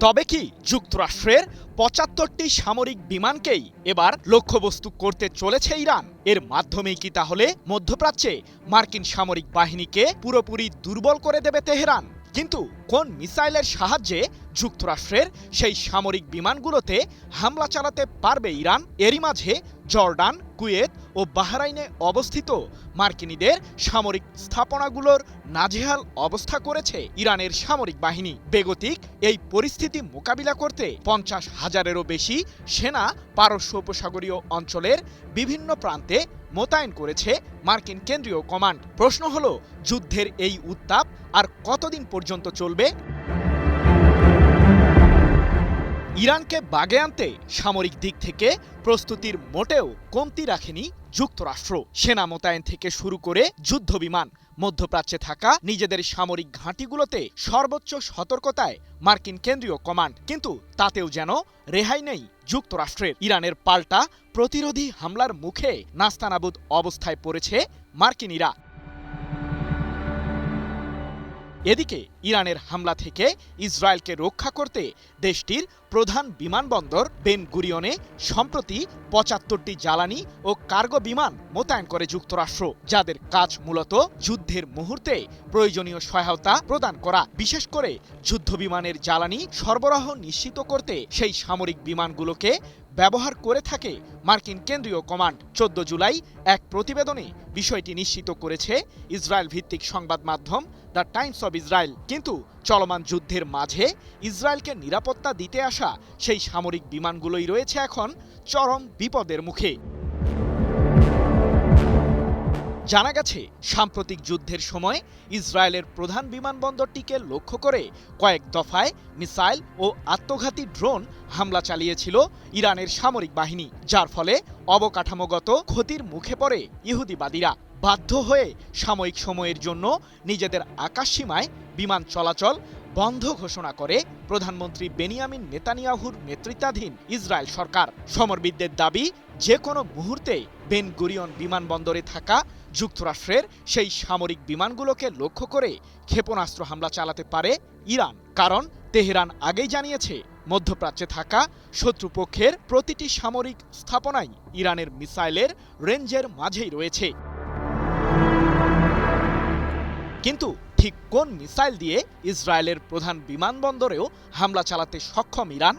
তবে কি যুক্তরাষ্ট্রের ৭৫টি সামরিক বিমানকেই এবার লক্ষ্যবস্তু করতে চলেছে ইরান? এর মাধ্যমেই কি তাহলে মধ্যপ্রাচ্যে মার্কিন সামরিক বাহিনীকে পুরোপুরি দুর্বল করে দেবে তেহরান? কিন্তু কোন মিসাইলের সাহায্যে যুক্তরাষ্ট্রের সেই সামরিক বিমানগুলোতে হামলা চালাতে পারবে ইরান? এরই মাঝে জর্ডান, কুয়েত ও বাহরাইনে অবস্থিত মার্কিনীদের সামরিক স্থাপনাগুলোর নাজেহাল অবস্থা করেছে ইরানের সামরিক বাহিনী। বেগতিক এই পরিস্থিতি মোকাবিলা করতে ৫০,০০০-এরও বেশি সেনা পারস্য উপসাগরীয় অঞ্চলের বিভিন্ন প্রান্তে মোতায়েন করেছে মার্কিন কেন্দ্রীয় কমান্ড। প্রশ্ন হলো, যুদ্ধের এই উত্তাপ আর কতদিন পর্যন্ত চলবে? ইরানকে বাগে আনতে সামরিক দিক থেকে প্রস্তুতির মোটেও কমতি রাখেনি যুক্তরাষ্ট্র। সেনা মোতায়েন থেকে শুরু করে যুদ্ধবিমান, মধ্যপ্রাচ্যে থাকা নিজেদের সামরিক ঘাঁটিগুলোতে সর্বোচ্চ সতর্কতায় মার্কিন কেন্দ্রীয় কমান্ড। কিন্তু তাতেও যেন রেহাই নেই যুক্তরাষ্ট্রের। ইরানের পাল্টা প্রতিরোধী হামলার মুখে নাস্তানাবুদ অবস্থায় পড়েছে মার্কিনীরা। এদিকে ইরানের হামলা থেকে ইসরায়েলকে রক্ষা করতে দেশটির প্রধান বিমানবন্দর বেন গুরিয়নে সম্প্রতি ৭৫টি জ্বালানি ও কার্গো বিমান মোতায়েন করে যুক্তরাষ্ট্র, যাদের কাজ মূলত যুদ্ধের মুহূর্তে প্রয়োজনীয় সহায়তা প্রদান করা। বিশেষ করে যুদ্ধবিমানের জ্বালানি সরবরাহ নিশ্চিত করতে সেই সামরিক বিমানগুলোকে ব্যবহার করে থাকে মার্কিন কেন্দ্রীয় কমান্ড। ১৪ জুলাই এক প্রতিবেদনে বিষয়টি নিশ্চিত করেছে ইসরায়েল ভিত্তিক সংবাদ মাধ্যম দ্য টাইমস অব ইসরায়েল। কিন্তু চলমান যুদ্ধের মাঝে ইসরায়েলকে নিরাপত্তা দিতে আসা সেই সামরিক বিমানগুলোই রয়েছে এখন চরম বিপদের মুখে। জানা গেছে, সাম্প্রতিক যুদ্ধের সময় ইসরায়েলের প্রধান বিমানবন্দরটিকে লক্ষ্য করে কয়েক দফায় মিসাইল ও আত্মঘাতী ড্রোন হামলা চালিয়েছিল ইরানের সামরিক বাহিনী, যার ফলে অবকাঠামোগত ক্ষতির মুখে পড়ে ইহুদিবাদীরা। বাধ্য হয়ে সাময়িক সময়ের জন্য নিজেদের আকাশসীমায় বিমান চলাচল বন্ধ ঘোষণা করে প্রধানমন্ত্রী বেনিয়ামিন নেতানিয়াহুর নেতৃত্বাধীন ইসরায়েল সরকার। সমরবিদদের দাবি, যে কোনো মুহূর্তে বেন গুরিয়ন বিমানবন্দরে থাকা যুক্তরাষ্ট্রের সেই সামরিক বিমানগুলোকে লক্ষ্য করে ক্ষেপণাস্ত্র হামলা চালাতে পারে ইরান। কারণ তেহরান আগেই জানিয়েছে, মধ্যপ্রাচ্যে থাকা শত্রুপক্ষের প্রতিটি সামরিক স্থাপনাই ইরানের মিসাইলের রেঞ্জের মাঝেই রয়েছে। কিন্তু ঠিক কোন মিসাইল দিয়ে ইসরায়েলের প্রধান বিমানবন্দরেও হামলা চালাতে সক্ষম ইরান?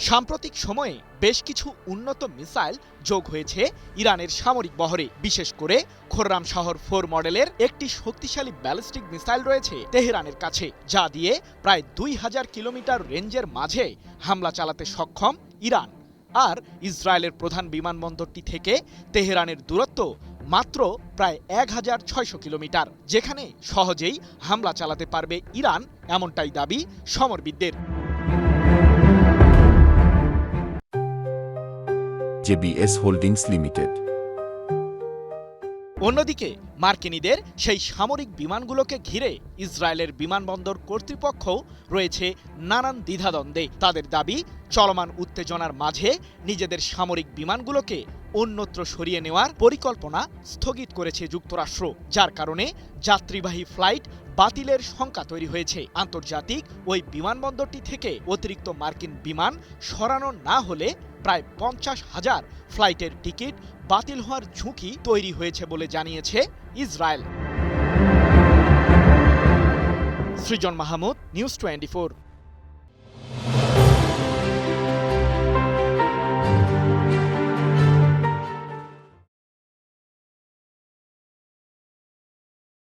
সাম্প্রতিক সময়ে বেশ কিছু উন্নত মিসাইল যোগ হয়েছে ইরানের সামরিক বহরে। বিশেষ করে খোররাম শহর 4 মডেলের একটি শক্তিশালী ব্যালিস্টিক মিসাইল রয়েছে তেহরানের কাছে, যা দিয়ে প্রায় ২০০০ কিলোমিটার রেঞ্জের মাঝে হামলা চালাতে সক্ষম ইরান। আর ইসরায়েলের প্রধান বিমানবন্দরটি থেকে তেহরানের দূরত্ব মাত্র প্রায় ১৬০০ কিলোমিটার, যেখানে সহজেই হামলা চালাতে পারবে ইরান, এমনটাই দাবি সমরবিদদের। JBS holdings limited. অন্যদিকে মার্কিনীদের সেই সামরিক বিমানগুলোকে ঘিরে ইসরায়েলের বিমানবন্দর কর্তৃপক্ষও রয়েছে নানান দ্বিধাদ্বন্দ্বে। তাদের দাবি, চলমান উত্তেজনার মাঝে নিজেদের সামরিক বিমানগুলোকে অন্যত্র সরিয়ে নেওয়ার পরিকল্পনা স্থগিত করেছে যুক্তরাষ্ট্র, যার কারণে যাত্রীবাহী ফ্লাইট বাতিলের শঙ্কা তৈরি হয়েছে। আন্তর্জাতিক ওই বিমানবন্দরটি থেকে অতিরিক্ত মার্কিন বিমান সরানো না হলে প্রায় ৫০,০০০ ফ্লাইটের টিকিট বাতিল হওয়ার ঝুঁকি তৈরি হয়েছে বলে জানিয়েছে ইসরায়েল। সৃজন মাহমুদ, নিউজ 24।